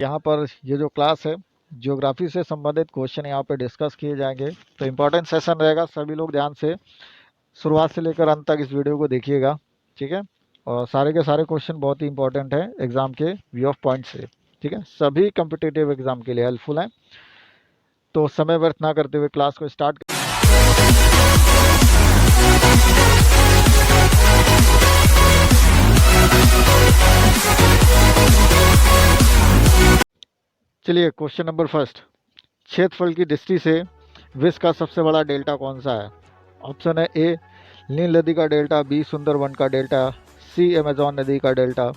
यहाँ पर ये जो क्लास है ज्योग्राफी से संबंधित क्वेश्चन यहाँ पे डिस्कस किए जाएंगे। तो इम्पोर्टेंट सेशन रहेगा, सभी लोग ध्यान से शुरुआत से लेकर अंत तक इस वीडियो को देखिएगा, ठीक है। और सारे के सारे क्वेश्चन बहुत ही इंपॉर्टेंट है एग्जाम के व्यू ऑफ पॉइंट से, ठीक है। सभी कम्पिटिटिव एग्जाम के लिए हेल्पफुल हैं। तो समय व्यर्थ ना करते हुए क्लास को स्टार्ट। चलिए क्वेश्चन नंबर फर्स्ट, क्षेत्रफल की दृष्टि से विश्व का सबसे बड़ा डेल्टा कौन सा है? ऑप्शन है ए नील नदी का डेल्टा, बी सुंदरबन का डेल्टा, सी अमेजॉन नदी का डेल्टा,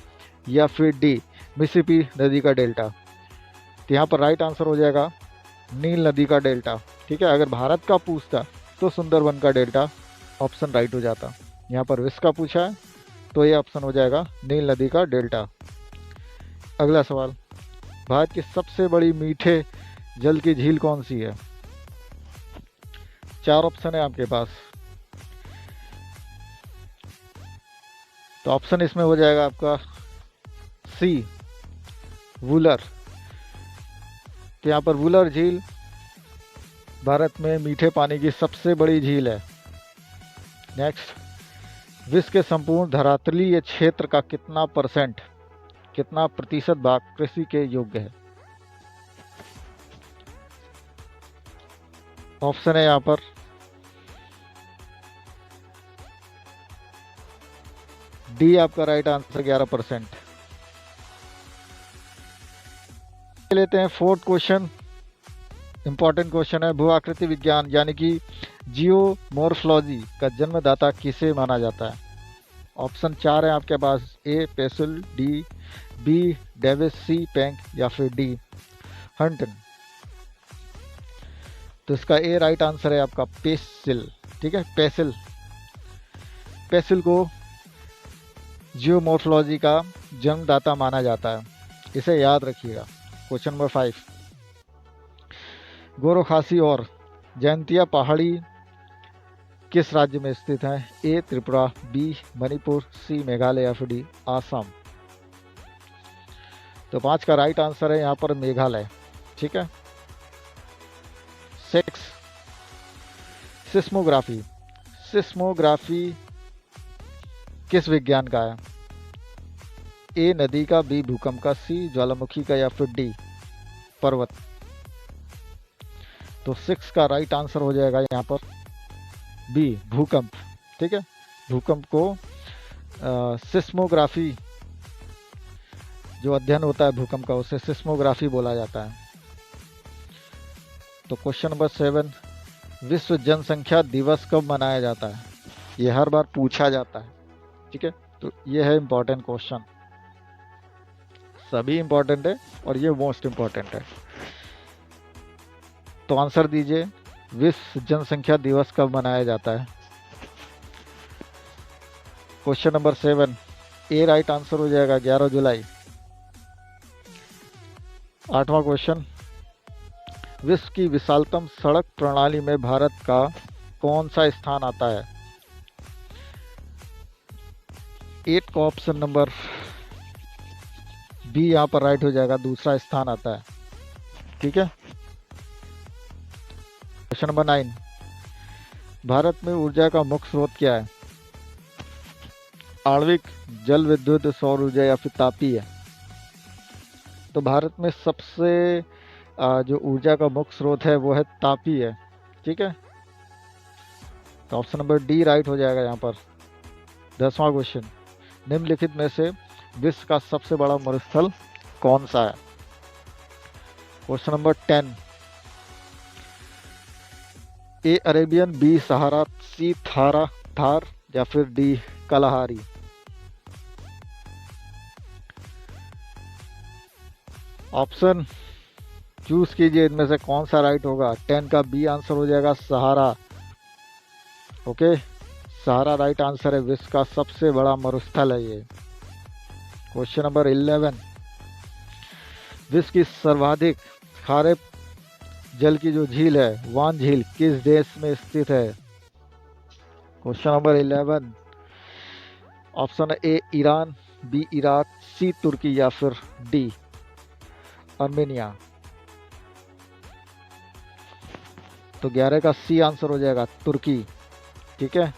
या फिर डी मिसिसिपी नदी का डेल्टा। तो यहाँ पर राइट आंसर हो जाएगा नील नदी का डेल्टा, ठीक है। अगर भारत का पूछता तो सुंदरबन का डेल्टा ऑप्शन राइट हो जाता। यहाँ पर विश्व का पूछा है तो ये ऑप्शन हो जाएगा नील नदी का डेल्टा। अगला सवाल, भारत की सबसे बड़ी मीठे जल की झील कौन सी है? चार ऑप्शन है आपके पास। तो ऑप्शन इसमें हो जाएगा आपका सी वुलर। तो यहाँ पर वुलर झील भारत में मीठे पानी की सबसे बड़ी झील है। नेक्स्ट, विश्व के संपूर्ण धरातलीय क्षेत्र का कितना प्रतिशत भाग कृषि के योग्य है? ऑप्शन है यहाँ पर डी आपका राइट आंसर 11%। लेते हैं फोर्थ क्वेश्चन, इंपॉर्टेंट क्वेश्चन है। भू आकृति विज्ञान यानी कि जियोमॉर्फोलॉजी का जन्मदाता किसे माना जाता है? ऑप्शन चार है आपके पास, ए पेसिल, डी बी डेविस, सी पेंक, या फिर डी हंटन। तो इसका ए राइट आंसर है आपका पेसिल, ठीक है। पेसिल को जियोमॉर्फोलॉजी का जन्मदाता माना जाता है, इसे याद रखिएगा। क्वेश्चन नंबर 5, गोरो खासी और जयंतिया पहाड़ी किस राज्य में स्थित है? ए त्रिपुरा, बी मणिपुर, सी मेघालय, या फिर डी आसाम। तो 5 का राइट आंसर है यहाँ पर मेघालय, ठीक है। 6, सिस्मोग्राफी किस विज्ञान का है? ए नदी का, बी भूकंप का, सी ज्वालामुखी का, या फिर डी पर्वत। तो 6 का राइट आंसर हो जाएगा यहाँ पर बी भूकंप, ठीक है। भूकंप को सिस्मोग्राफी, जो अध्ययन होता है भूकंप का, उसे सिस्मोग्राफी बोला जाता है। तो क्वेश्चन नंबर 7, विश्व जनसंख्या दिवस कब मनाया जाता है? ये हर बार पूछा जाता है, ठीक है। तो ये है इंपॉर्टेंट क्वेश्चन, सभी इंपॉर्टेंट है और ये मोस्ट इंपॉर्टेंट है। तो आंसर दीजिए, विश्व जनसंख्या दिवस कब मनाया जाता है? क्वेश्चन नंबर 7, ए राइट आंसर हो जाएगा 11 जुलाई। 8वां क्वेश्चन, विश्व की विशालतम सड़क प्रणाली में भारत का कौन सा स्थान आता है? 8 का ऑप्शन नंबर बी यहाँ पर राइट हो जाएगा, दूसरा स्थान आता है, ठीक है। क्वेश्चन नंबर 9, भारत में ऊर्जा का मुख्य स्रोत क्या है? आणविक, जल विद्युत, सौर ऊर्जा, या फिर तापीय। तो भारत में सबसे जो ऊर्जा का मुख्य स्रोत है वो है तापीय, ठीक है। तो ऑप्शन नंबर डी राइट हो जाएगा यहाँ पर। 10वां क्वेश्चन, निम्नलिखित में से विश्व का सबसे बड़ा मरुस्थल कौन सा है? क्वेश्चन नंबर 10, ए अरेबियन, बी सहारा, सी थार, या फिर डी कलाहारी। ऑप्शन चूज कीजिए, इनमें से कौन सा राइट होगा। 10 का बी आंसर हो जाएगा सहारा, ओके। सहारा राइट आंसर है, विश्व का सबसे बड़ा मरुस्थल है ये। क्वेश्चन नंबर 11, विश्व की सर्वाधिक खारे जल की जो झील है, वान झील, किस देश में स्थित है? Question number 11, option A Iran, B Iraq, C तुर्की, या फिर डी आर्मेनिया। तो 11 का सी आंसर हो जाएगा तुर्की। ठीक है,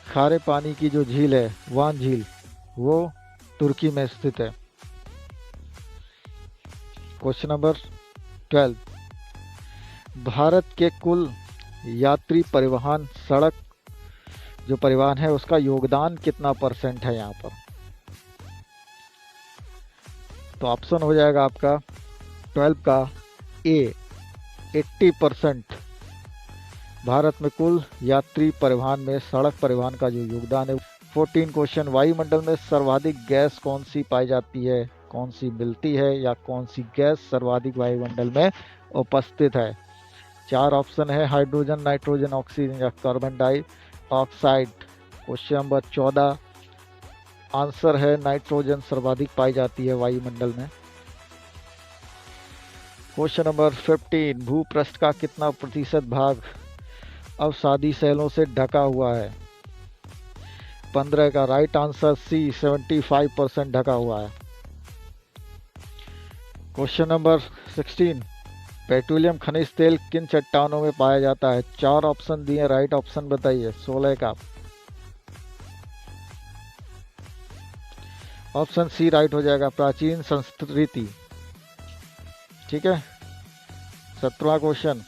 खारे पानी की जो झील है वान झील वो तुर्की में स्थित है। क्वेश्चन नंबर 12, भारत के कुल यात्री परिवहन सड़क जो परिवहन है उसका योगदान कितना परसेंट है यहाँ पर? तो ऑप्शन हो जाएगा आपका 12 का ए 80%। भारत में कुल यात्री परिवहन में सड़क परिवहन का जो योगदान है। 14 क्वेश्चन, वायुमंडल में सर्वाधिक गैस कौन सी पाई जाती है, कौन सी मिलती है, या कौन सी गैस सर्वाधिक वायुमंडल में उपस्थित है? 4 ऑप्शन है, हाइड्रोजन, नाइट्रोजन, ऑक्सीजन या carbon dioxide. Question number 14, answer है नाइट्रोजन सर्वाधिक पाई जाती है वायुमंडल में। क्वेश्चन नंबर 15, भूपृष्ठ का कितना प्रतिशत भाग अवसादी सेलों से ढका हुआ है? 15 का राइट आंसर सी 75% ढका हुआ है। क्वेश्चन नंबर 16, पेट्रोलियम खनिज तेल किन चट्टानों में पाया जाता है? 4 ऑप्शन दिए, राइट ऑप्शन बताइए। 16 का ऑप्शन सी राइट हो जाएगा, प्राचीन संस्कृति। ठीक है। 17वां क्वेश्चन,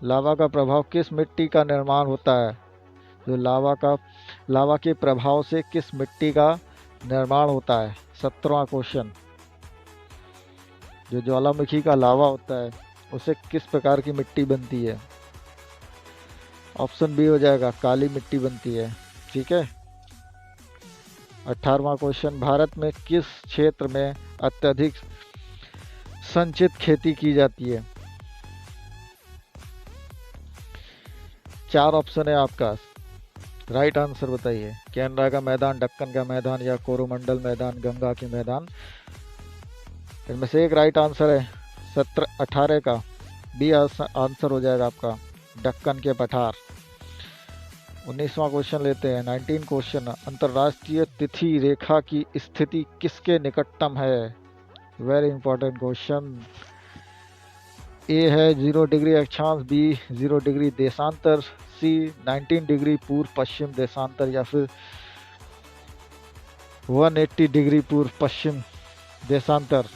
लावा का प्रभाव किस मिट्टी का निर्माण होता है? जो लावा के प्रभाव से किस मिट्टी का निर्माण होता है? 17वां क्वेश्चन, जो ज्वालामुखी का लावा होता है उसे किस प्रकार की मिट्टी बनती है? ऑप्शन बी हो जाएगा, काली मिट्टी बनती है। ठीक है। 18वां क्वेश्चन, भारत में किस क्षेत्र में अत्यधिक संचित खेती की जाती है? 4 ऑप्शन है आपका, राइट आंसर बताइए। कैनरा का मैदान, दक्कन का मैदान या कोरोमंडल मैदान, गंगा के मैदान। इनमें से एक राइट आंसर है 18 का बी आंसर हो जाएगा आपका, दक्कन के पठार। 19वां क्वेश्चन लेते हैं, 19 क्वेश्चन, अंतर्राष्ट्रीय तिथि रेखा की स्थिति किसके निकटतम है? Very important question. ए है 0 डिग्री अक्षांश, बी 0 डिग्री देशांतर, सी 19 डिग्री पूर्व पश्चिम देशांतर, या फिर 180 डिग्री पूर्व पश्चिम देशांतर।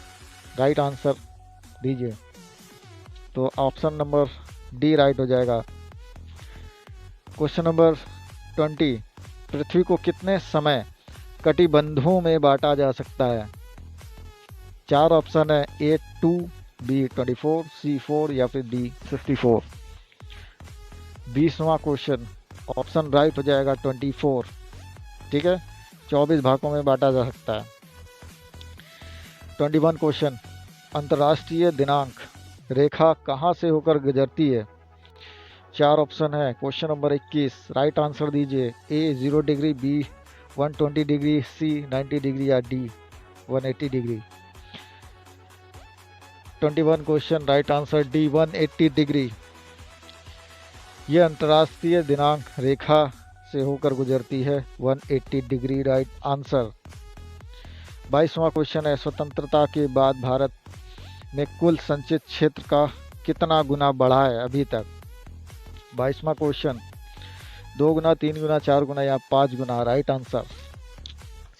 राइट आंसर दीजिए। तो ऑप्शन नंबर डी राइट हो जाएगा। क्वेश्चन नंबर 20, पृथ्वी को कितने समय कटिबंधों में बांटा जा सकता है? 4 ऑप्शन है, ए 2, बी 24, सी 4 या फिर डी 54। 20वां क्वेश्चन, ऑप्शन राइट हो जाएगा 24। ठीक है, 24 भागों में बांटा जा सकता है। 21 क्वेश्चन, अंतर्राष्ट्रीय दिनांक रेखा कहाँ से होकर गुजरती है? 4 ऑप्शन है। क्वेश्चन नंबर 21, राइट आंसर दीजिए। ए 0 डिग्री, बी 120 डिग्री, सी 90 डिग्री या D 180 degree. 21 question, right answer D 180 degree. यह अंतर्राष्ट्रीय दिनांक रेखा से होकर गुजरती है 180 डिग्री, राइट आंसर। 22वां क्वेश्चन है, स्वतंत्रता के बाद भारत में कुल संचित क्षेत्र का कितना गुना बढ़ा है अभी तक? 22वां क्वेश्चन, 2 गुना, 3 गुना, 4 गुना या 5 गुना? राइट आंसर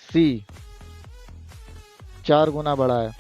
सी 4 गुना बढ़ा है।